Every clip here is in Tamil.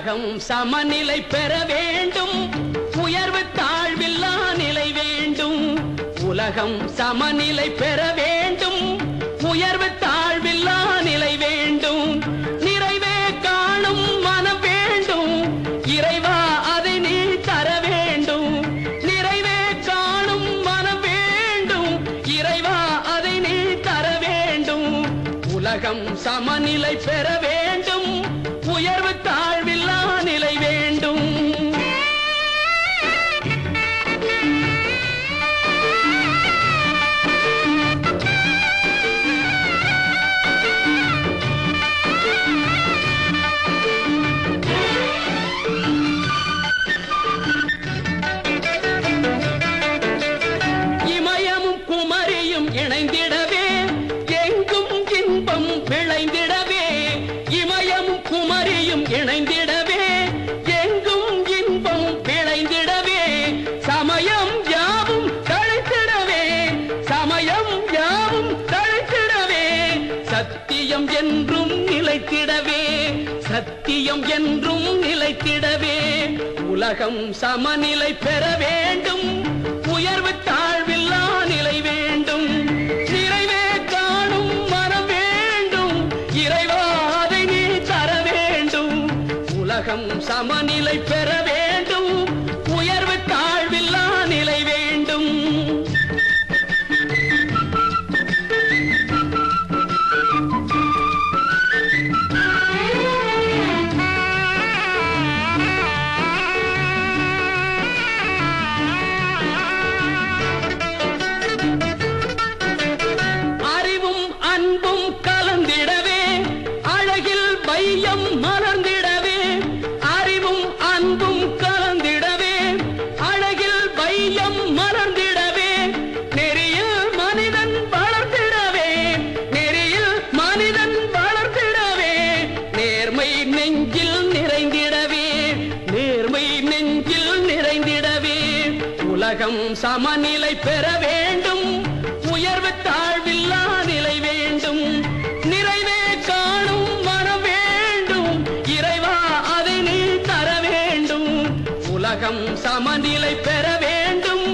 உலகம் சமநிலை பெற வேண்டும், உயர்வு தாழ்வில்லா நிலை வேண்டும். உலகம் சமநிலை பெற வேண்டும், உயர்வு தாழ்வில்லா நிலை வேண்டும். நிறைவே காணும் மனம் வேண்டும், இறைவா அதை நீ தர வேண்டும். நிறைவே காணும் மனம் வேண்டும், இறைவா அதை நீ தர வேண்டும். உலகம் சமநிலை பெற வேண்டும், உயர்வு தாழ்வில்லா நிலை வேண்டும். இமயமும் குமரியும் இணைந்திடவே, எங்கும் இன்பம் விளைந்திடவே. இமயமும் குமரியும் இணைந்திடவே, எங்கும் இன்பம் விளைந்திடவே. சமயம் யாவும் தழைத்திடவே, சமயம் யாவும் தழைத்திடவே. சத்தியம் என்றும் நிலைத்திடவே, சத்தியம் என்றும் நிலைத்திடவே. உலகம் சமநிலை பெற வேண்டும், உயர்வு தாழ்வில்லா நிலை வேண்டும். நிறைவே காணும் மனம் வேண்டும், இறைவா அதை நீ தர வேண்டும். உலகம் சமநிலை பெற வேண்டும், உயர்வு தாழ்வில்லா நிலை வேண்டும். அறிவும் அன்பும் கலந்திடவே, அழகில் வையம் மலர்ந்திடவே. அறிவும் அன்பும் கலந்திடவே, அழகில் வையம் மலர்ந்திடவே. நெறியில் மனிதன் வளர்ந்திடவே, நெறியில் மனிதன் வளர்ந்திடவே. நேர்மை நெஞ்சில் நிறைந்திடவே, நேர்மை நெஞ்சில் நிறைந்திடவே. உலகம் சமநிலை பெற வேண்டும், உயர்வு தாழ்வில்லா நிலை வேண்டும். நிறைவே காணும் மனம் வேண்டும், இறைவா அதை நீ தர வேண்டும். உலகம் சமநிலை பெற வேண்டும்,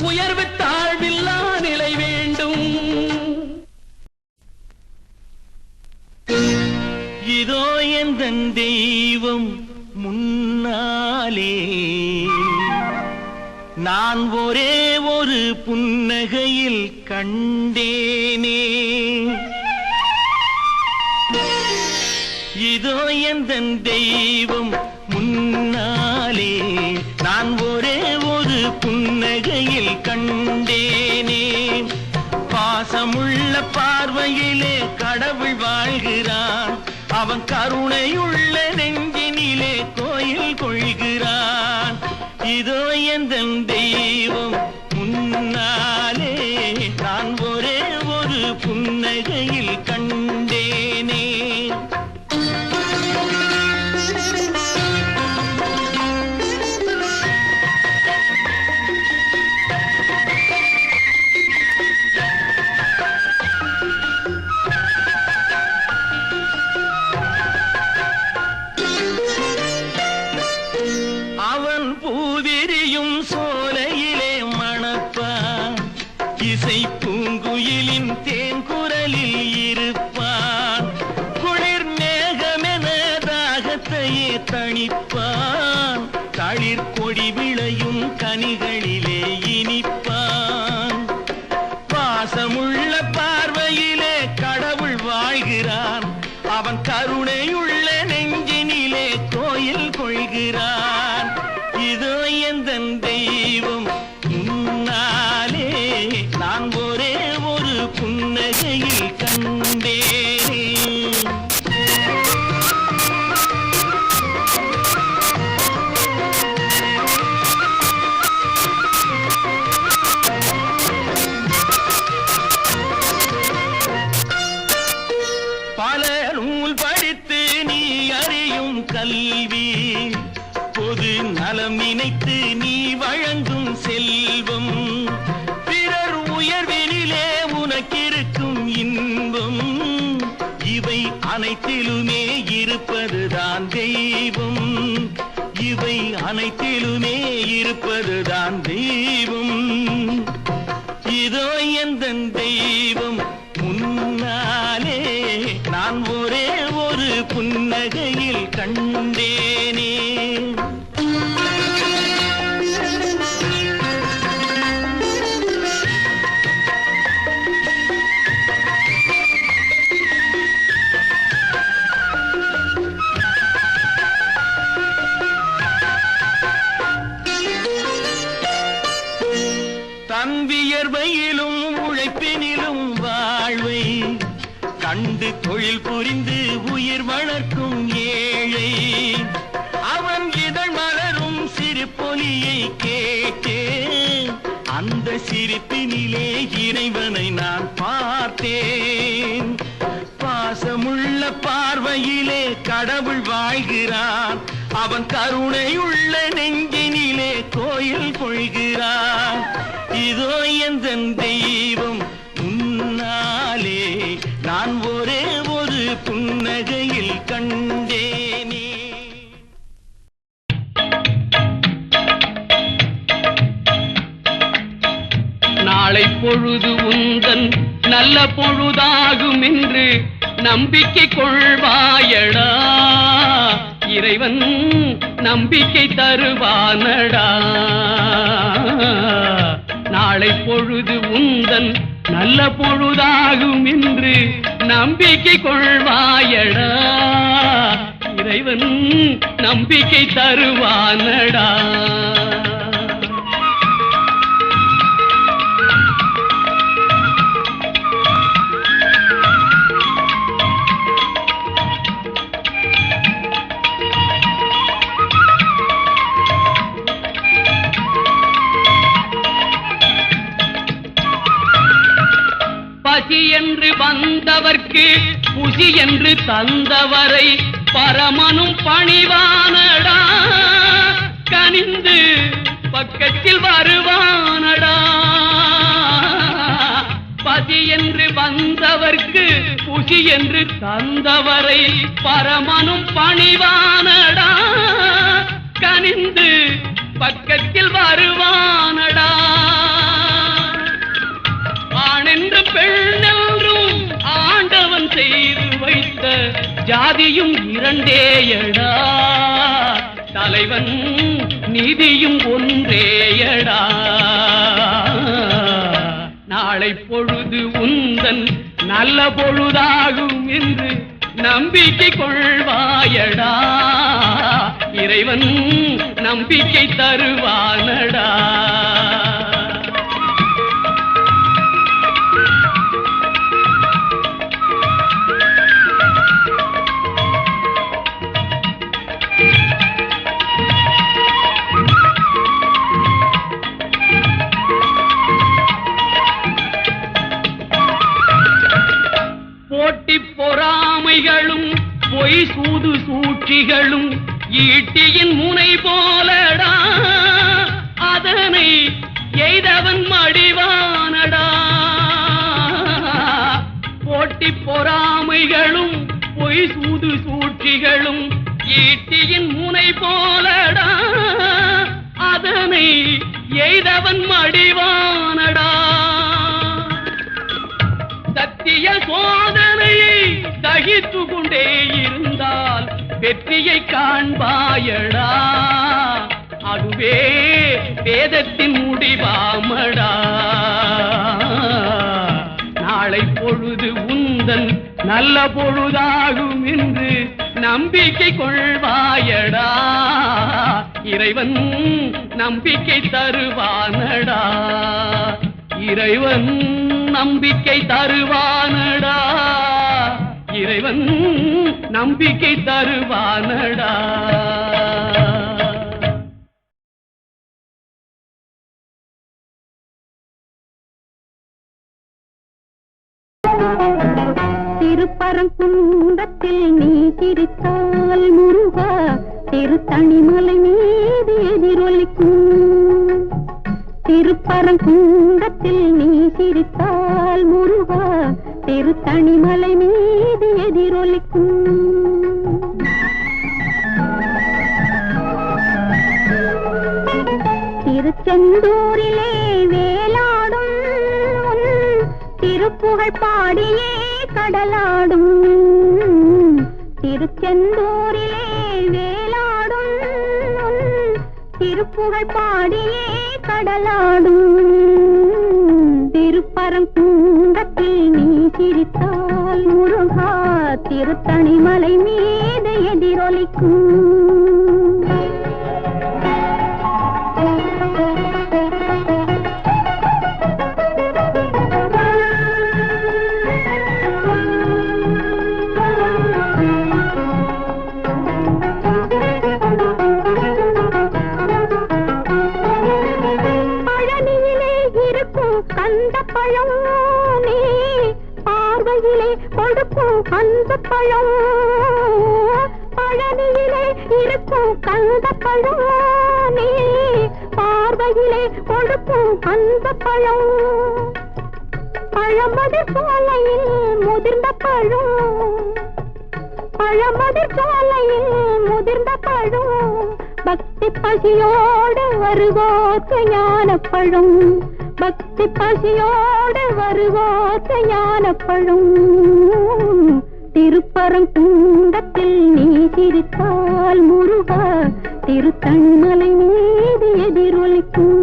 உயர்வு தாழ்வில்லா நிலை வேண்டும். இதோ எந்தன் தெய்வம் முன்னாலே, நான் ஒரே ஒரு புன்னகையில் கண்டேனே. இதோ எந்தன் தெய்வம் முன்னாலே, நான் ஒரே ஒரு புன்னகையில் கண்டேனே. பாசமுள்ள பார்வையிலே கடவுள் வாழ்கிறான், அவன் கருணையுள்ள நெஞ்சினிலே கோயில் கொள்கிறான். இதோ எந்தன் தெய்வம் முன்னாலே, நான் ஒரே ஒரு புன்னகையில் கண்டேனே. அவன் பூவிரியும் சோலையிலே மணப்பான், இசை பூங்குயிலின் தேன்குரலில் இருப்பான். குளிர் மேகமென தாகத்தையே தணிப்பான், தளிர் கொடி விளையும் கனிகளிலே இனிப்பான். பாசமுள்ள பார்வையிலே கடவுள் வாழ்கிறான், அவன் கருணையுள்ள நெஞ்சினிலே கோயில் கொள்கிறான். இதோ எந்தன் தெய்வம் முன்னாலே, நான் ஒரே ஒரு புன்னகையில் கண்டேனே. பல நூல் படித்து நீ அறியும் கல்வி, பொது அனைத்திலுமே இருப்பதுதான் தெய்வம், இவை அனைத்திலுமே இருப்பதுதான் தெய்வம். இதோ எந்தன் தெய்வம் முன்னாலே நான் ஒரே ஒரு புன்னகையில் கண்டேனே. தன் வியர்வையிலும் உழைப்பினிலும் வாழ்வை கண்டு தொழில் புரிந்து உயிர் வளர்க்கும் ஏழை, அவன் இதழ் மலரும் சிரிப்பொலியை கேட்டேன். அந்த சிரிப்பினிலே இறைவனை நான் பார்த்தேன். பாசமுள்ள பார்வையிலே கடவுள் வாழ்கிறான், அவன் கருணையுள்ள நெஞ்சினிலே கோயில் கொள்கிறான். இதோ எந்தன் தெய்வம் முன்னாலே நான் ஒரே ஒரு புன்னகையில் கண்டேனே. நாளை பொழுது உந்தன் நல்ல பொழுதாகும் என்று நம்பிக்கை கொள்வாயடா, இறைவன் நம்பிக்கை தருவானடா. நாளை பொழுது உந்தன் நல்ல பொழுதாகும் என்று நம்பிக்கை கொள்வாயடா, இறைவன் நம்பிக்கை தருவானடா. பசி என்று வந்தவர்க்கு புசி என்று தந்தவரை பரமனும் பணிவானடா, கனிந்து பக்கத்தில் வருவானடா. பசி என்று வந்தவர்க்கு புசி என்று தந்தவரை பரமனும் பணிவானடா, கனிந்து பக்கத்தில் வருவானடா. ஆணென்று பெண்ணென்றும் ஆண்டவன் செய்து வைத்த ஜாதியும் இரண்டேயடா, தலைவன் நீதியும் ஒன்றேயடா. நாளை பொழுது உந்தன் நல்ல பொழுதாகும் என்று நம்பிக்கை கொள்வாயடா, இறைவன் நம்பிக்கை தருவானடா. போட்டி பொறாமைகளும் பொய் சூது சூழ்ச்சிகளும் ஈட்டியின் முனை போலடா, அதனை எய்தவன் மடிவானடா. போட்டி பொறாமைகளும் பொய் சூது சூழ்ச்சிகளும் ஈட்டியின் முனை போலடா, அதனை எய்தவன் மடிவானடா. சத்திய சோதனையை சகித்து கொண்டே இருந்தால் வெற்றியை காண்பாயடா, அதுவே வேதத்தின் முடிவாமடா. நாளை பொழுது உந்தன் நல்ல பொழுதாகும் என்று நம்பிக்கை கொள்வாயடா, இறைவன் நம்பிக்கை தருவானடா, இறைவன் நம்பிக்கை தருவானடா, இறைவன் நம்பிக்கை தருவானடா. திருப்பரங்குன்றத்தில் நீ சிரித்தால் முருகா திருத்தணிமலை மீது எதிரொலிக்கும். திருப்பரங்குன்றத்தில் நீ சிரித்தால் முருகா திருத்தணிமலை மீது எதிரொலிக்கும். திருச்செந்தூரிலே வேலாடும் உன் திருப்புகழ் பாடியே கடலாடும். திருச்செந்தூரிலே வேலாடும் உன் திருப்புகழ் பாடியே கடலாடும். திருப்பரங்குன்றத்தில் நீ சிரித்தால் முருகா திருத்தணிமலை மீது எதிரொலிக்கும். கந்த பழம் நீ பார்வையிலே கொடுக்கும் அந்த பழம். பழனியிலே இருக்கும் கந்த பழம் நீ பார்வையிலே கொடுக்கும் அந்த பழம். பழமதிர் சோலையில் முதிர்ந்த பழம். பழமதிர் சோலையில் முதிர்ந்த பழம். பக்தி பசியோடு வருவோர்க்கு ஞான பழம். பக்தி பசியோடு வருவோர்க்கு ஞான பழம். திருப்பரங்குன்றத்தில் நீ சிரித்தால் முருகா திருத்தணிமலை மீது எதிரொலிக்கும்.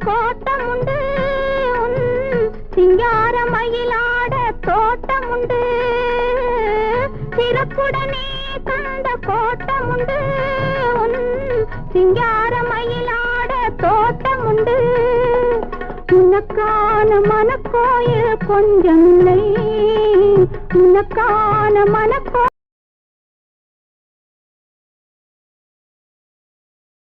கோட்டமுண்டு சிங்கார மயிலாட தோட்டமுண்டு. சிறப்புடனே கண்ட கோட்டமுண்டு சிங்கார மயிலாட தோட்டமுண்டு. உனக்கான மனக்கோயில் கொஞ்சமில்லை. உனக்கான மனக்கோ